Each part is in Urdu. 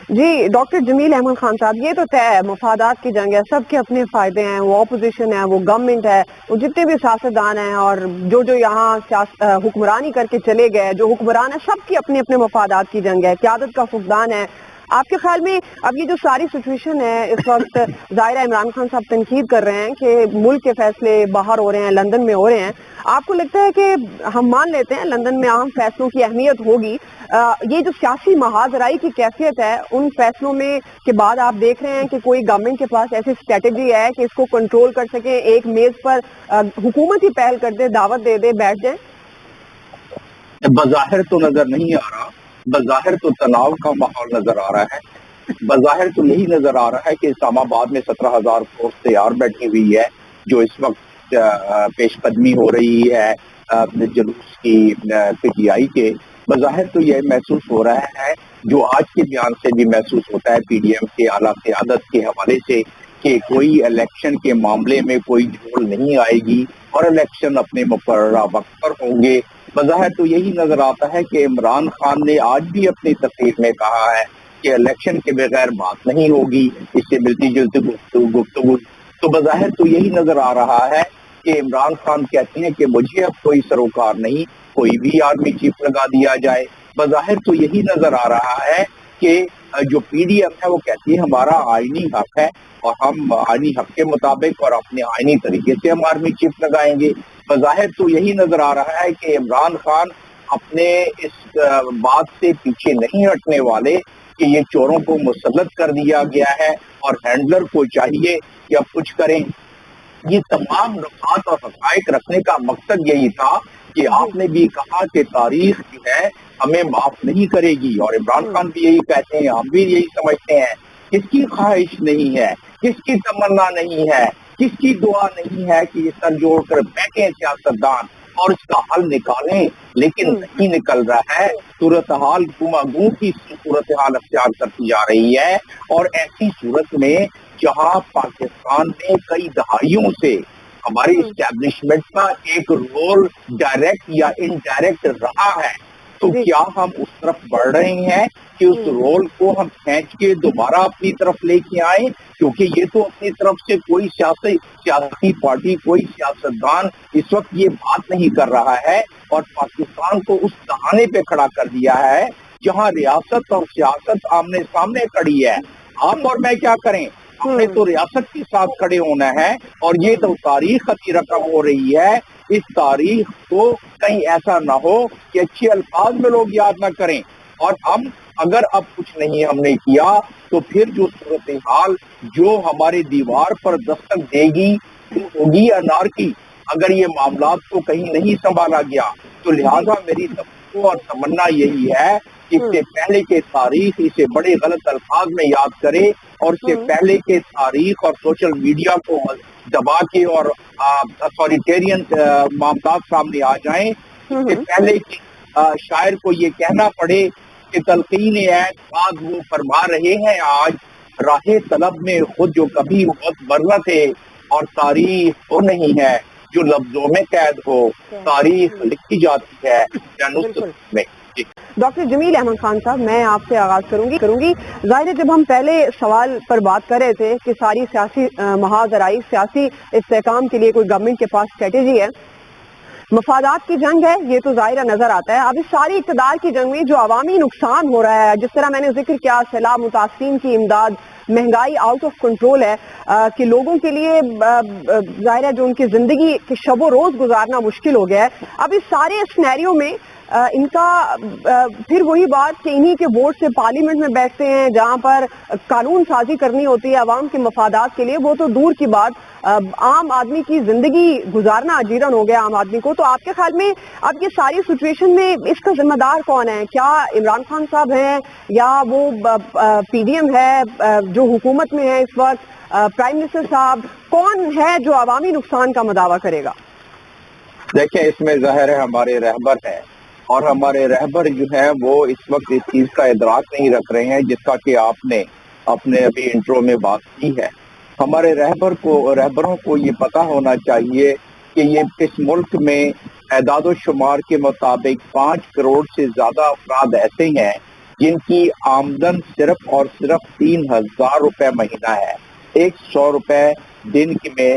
جی ڈاکٹر جمیل احمد خان صاحب، یہ تو طے ہے مفادات کی جنگ ہے، سب کے اپنے فائدے ہیں، وہ اپوزیشن ہے، وہ گورنمنٹ ہے، وہ جتنے بھی سیاستدان ہیں اور جو یہاں حکمرانی کر کے چلے گئے، جو حکمران ہیں، سب کی اپنے اپنے مفادات کی جنگ ہے، قیادت کا فقدان ہے۔ آپ کے خیال میں اب یہ جو ساری سچویشن ہے اس وقت، ظاہرہ عمران خان صاحب تنقید کر رہے ہیں کہ ملک کے فیصلے باہر ہو رہے ہیں، لندن میں ہو رہے ہیں، آپ کو لگتا ہے کہ ہم مان لیتے ہیں لندن میں اہم فیصلوں کی اہمیت ہوگی، یہ جو سیاسی محاذرائی کی کیفیت ہے ان فیصلوں میں کے بعد آپ دیکھ رہے ہیں کہ کوئی گورنمنٹ کے پاس ایسی اسٹریٹجی ہے کہ اس کو کنٹرول کر سکے، ایک میز پر حکومت ہی پہل کر دے، دعوت دے دے، بیٹھ جائیں؟ بظاہر تو نظر نہیں آ رہا، بظاہر تو تناؤ کا ماحول نظر آ رہا ہے، بظاہر تو یہی نظر آ رہا ہے کہ اسلام آباد میں 17,000 فورس تیار بیٹھی ہوئی ہے، جو اس وقت پیش قدمی ہو رہی ہے جلوس کی PTI کے۔ بظاہر تو یہ محسوس ہو رہا ہے، جو آج کے بیان سے بھی محسوس ہوتا ہے PDM کے اعلیٰ قیادت کے حوالے سے، کہ کوئی الیکشن کے معاملے میں کوئی جھول نہیں آئے گی اور الیکشن اپنے مقررہ وقت پر ہوں گے۔ بظاہر تو یہی نظر آتا ہے کہ عمران خان نے آج بھی اپنی تقریر میں کہا ہے کہ الیکشن کے بغیر بات نہیں ہوگی، اس سے ملتی جلتی گفتگو۔ تو بظاہر تو یہی نظر آ رہا ہے کہ عمران خان کہتے ہیں کہ مجھے اب کوئی سروکار نہیں، کوئی بھی آرمی چیف لگا دیا جائے۔ بظاہر تو یہی نظر آ رہا ہے کہ جو PDM ہے وہ کہتی ہے ہمارا آئینی حق ہے اور ہم آئینی حق کے مطابق اور اپنے آئینی طریقے سے ہم آرمی چیف لگائیں گے۔ بظاہر تو یہی نظر آ رہا ہے کہ عمران خان اپنے اس بات سے پیچھے نہیں ہٹنے والے کہ یہ چوروں کو مسلط کر دیا گیا ہے اور ہینڈلر کو چاہیے کہ اب کچھ کریں۔ یہ تمام نکات اور حقائق رکھنے کا مقصد یہی تھا کہ آپ نے بھی کہا کہ تاریخ جو ہے ہمیں معاف نہیں کرے گی، اور عمران خان بھی یہی کہتے ہیں، ہم بھی یہی سمجھتے ہیں۔ کس کی خواہش نہیں ہے، کس کی تمنا نہیں ہے، کس کی دعا نہیں ہے کہ یہ سر جوڑ کر بیٹھیں سیاستدان اور اس کا حل نکالیں، لیکن نہیں نکل رہا ہے۔ صورتحال گوں کی صورتحال اختیار کرتی جا رہی ہے، اور ایسی صورت میں جہاں پاکستان میں کئی دہائیوں سے ہماری اسٹیبلشمنٹ کا ایک رول ڈائریکٹ یا انڈائریکٹ رہا ہے، تو کیا ہم اس طرف بڑھ رہے ہیں کہ اس رول کو ہم کھینچ کے دوبارہ اپنی طرف لے کے آئیں؟ کیونکہ یہ تو اپنی طرف سے کوئی سیاسی پارٹی، کوئی سیاستدان اس وقت یہ بات نہیں کر رہا ہے، اور پاکستان کو اس دہانے پہ کھڑا کر دیا ہے جہاں ریاست اور سیاست آمنے سامنے کھڑی ہے۔ آپ اور میں کیا کریں؟ ہم نے تو ریاست کے ساتھ کھڑے ہونا ہے، اور یہ تو تاریخ ابھی رقم ہو رہی ہے۔ اس تاریخ کو کہیں ایسا نہ ہو کہ اچھے الفاظ میں لوگ یاد نہ کریں، اور ہم اگر اب کچھ نہیں ہم نے کیا تو پھر جو صورتحال جو ہمارے دیوار پر دستک دے گی وہ ہوگی انارکی، اگر یہ معاملات کو کہیں نہیں سنبھالا گیا۔ تو لہٰذا میری توقع اور تمنا یہی ہے کہ اس سے پہلے کے تاریخ اسے بڑے غلط الفاظ میں یاد کرے، اور اس سے پہلے کے تاریخ اور سوشل میڈیا کو دبا کے اور اتھارٹیرین معاملات سامنے آ جائیں، اس سے پہلے کہ شاعر کو یہ کہنا پڑے کہ تلقین عین بعد وہ فرما رہے ہیں آج، راہ طلب میں خود جو کبھی بہت برنا تھے، اور تاریخ وہ نہیں ہے جو لفظوں میں قید ہو، تاریخ لکھی جاتی ہے نصرت میں۔ ڈاکٹر جمیل احمد خان صاحب، میں آپ سے آغاز کروں گی۔ ظاہر ہے جب ہم پہلے سوال پر بات کر رہے تھے کہ ساری سیاسی محاذرائی، سیاسی استحکام کے لیے کوئی گورنمنٹ کے پاس اسٹریٹجی ہے، مفادات کی جنگ ہے، یہ تو ظاہرہ نظر آتا ہے۔ اب اس ساری اقتدار کی جنگ میں جو عوامی نقصان ہو رہا ہے، جس طرح میں نے ذکر کیا، سیلاب متاثرین کی امداد، مہنگائی آؤٹ آف کنٹرول ہے کہ لوگوں کے لیے ظاہرہ جو ان کی زندگی کے شب و روز گزارنا مشکل ہو گیا ہے۔ اب اس سارے سینیریو میں ان کا پھر وہی بات کہ انہی کے ووٹ سے پارلیمنٹ میں بیٹھتے ہیں جہاں پر قانون سازی کرنی ہوتی ہے عوام کے مفادات کے لیے، وہ تو دور کی بات، عام آدمی کی زندگی گزارنا اجیرن ہو گیا عام آدمی کو۔ تو آپ کے خیال میں اب یہ ساری سچویشن میں اس کا ذمہ دار کون ہے؟ کیا عمران خان صاحب ہیں، یا وہ PDM ہے جو حکومت میں ہے اس وقت، پرائم منسٹر صاحب؟ کون ہے جو عوامی نقصان کا مداوع کرے گا؟ دیکھیں، اس میں ظاہر ہے ہمارے رہبر ہیں، اور ہمارے رہبر جو ہیں وہ اس وقت اس چیز کا ادراک نہیں رکھ رہے ہیں جس کا کہ آپ نے اپنے ابھی انٹرو میں بات کی ہے۔ ہمارے رہبروں کو یہ پتہ ہونا چاہیے کہ یہ اس ملک میں اعداد و شمار کے مطابق 5 کروڑ سے زیادہ افراد ایسے ہیں جن کی آمدن صرف اور صرف 3,000 روپے مہینہ ہے، 100 روپے دن میں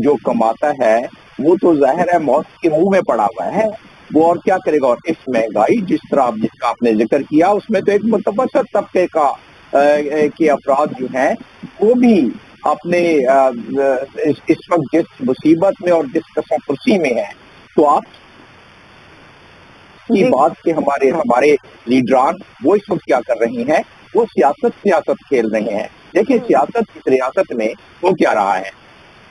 جو کماتا ہے وہ تو ظاہر ہے موت کے منہ میں پڑا ہوا ہے، وہ اور کیا کرے گا۔ اور اس مہنگائی جس طرح جس کا آپ نے ذکر کیا، اس میں تو ایک متوسط طبقے کا کے افراد جو ہیں وہ بھی اپنے اس وقت جس مصیبت میں اور جس کساپرسی میں ہیں، تو آپ کی بات کہ ہمارے لیڈران وہ اس وقت کیا کر رہے ہیں، وہ سیاست کھیل رہے ہیں۔ دیکھیں سیاست اس ریاست میں ہو کیا رہا ہے،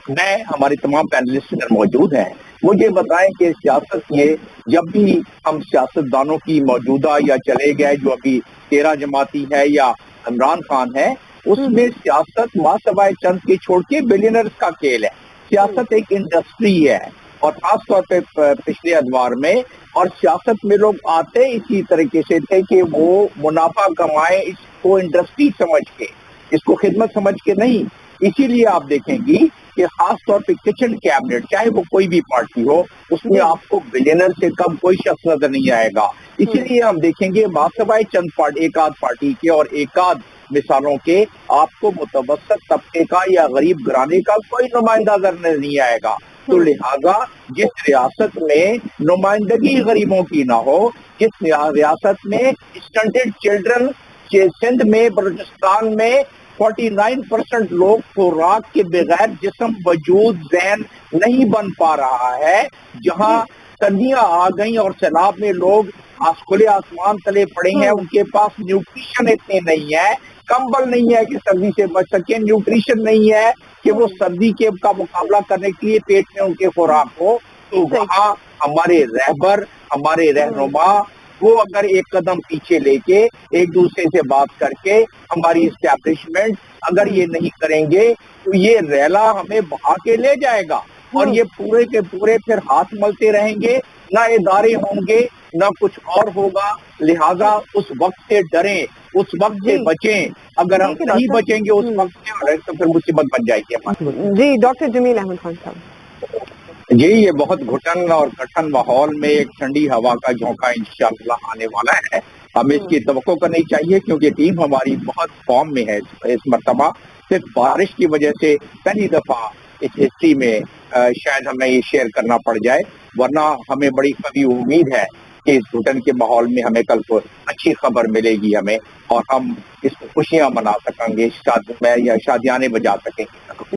میں ہمارے تمام پینلسٹ موجود ہیں، مجھے بتائیں کہ سیاست یہ جب بھی ہم سیاستدانوں کی موجودہ یا چلے گئے جو ابھی 13 جماعتی ہے یا عمران خان ہے، اس میں سیاست ماں سوائے چند کے چھوڑ کے بلینئرز کا کھیل ہے۔ سیاست ایک انڈسٹری ہے، اور خاص طور پہ پچھلے ادوار میں، اور سیاست میں لوگ آتے اسی طریقے سے تھے کہ وہ منافع کمائیں، اس کو انڈسٹری سمجھ کے، اس کو خدمت سمجھ کے نہیں۔ اسی لیے آپ دیکھیں گی کہ خاص طور پہ کچن کیبنٹ چاہے وہ کوئی بھی پارٹی ہو، اس میں آپ کو بلینر سے کم کوئی شخص نظر نہیں آئے گا۔ اسی لیے ہم دیکھیں گے ماسوائے چند ایک آدھ پارٹی کے اور ایک آدھ مثالوں کے، آپ کو متوسط طبقے کا یا غریب گھرانے کا کوئی نمائندہ نظر نہیں آئے گا۔ تو لہذا جس ریاست میں نمائندگی غریبوں کی نہ ہو، جس ریاست میں اسٹنٹڈ چلڈرن، سندھ میں بلوچستان میں 49% لوگ خوراک کے بغیر جسم وجود ذہن نہیں بن پا رہا ہے، جہاں سردیاں آ گئیں اور سیلاب میں لوگ کھلے آسمان تلے پڑے ہیں، ان کے پاس نیوٹریشن اتنے نہیں ہے، کمبل نہیں ہے کہ سردی سے بچ سکیں، نیوٹریشن نہیں ہے کہ وہ سردی کے کا مقابلہ کرنے کے لیے پیٹ میں ان کے خوراک ہو، تو وہاں ہمارے رہبر، ہمارے رہنما، وہ اگر ایک قدم پیچھے لے کے ایک دوسرے سے بات کر کے ہماری اسٹیبلشمنٹ اگر یہ نہیں کریں گے تو یہ ریلا ہمیں بہا کے لے جائے گا، اور یہ پورے کے پورے پھر ہاتھ ملتے رہیں گے، نہ ادارے ہوں گے نہ کچھ اور ہوگا۔ لہذا اس وقت سے ڈریں، اس وقت سے بچیں، اگر ہم نہیں بچیں گے اس وقت سے تو پھر مصیبت بن جائے گی ہماری۔ جی ڈاکٹر جمیل احمد خان صاحب۔ جی یہ بہت گھٹن اور کٹھن ماحول میں ایک ٹھنڈی ہوا کا جھونکا انشاءاللہ آنے والا ہے، ہمیں اس کی توقع کرنی چاہیے، کیونکہ ٹیم ہماری بہت فارم میں ہے اس مرتبہ، صرف بارش کی وجہ سے پہلی دفعہ اس ہسٹری میں شاید ہمیں یہ شیئر کرنا پڑ جائے، ورنہ ہمیں بڑی قوی امید ہے کہ اس گھٹن کے ماحول میں ہمیں کل کو اچھی خبر ملے گی ہمیں، اور ہم اس کو خوشیاں منا سکیں گے، شادیاں بجا سکیں گے۔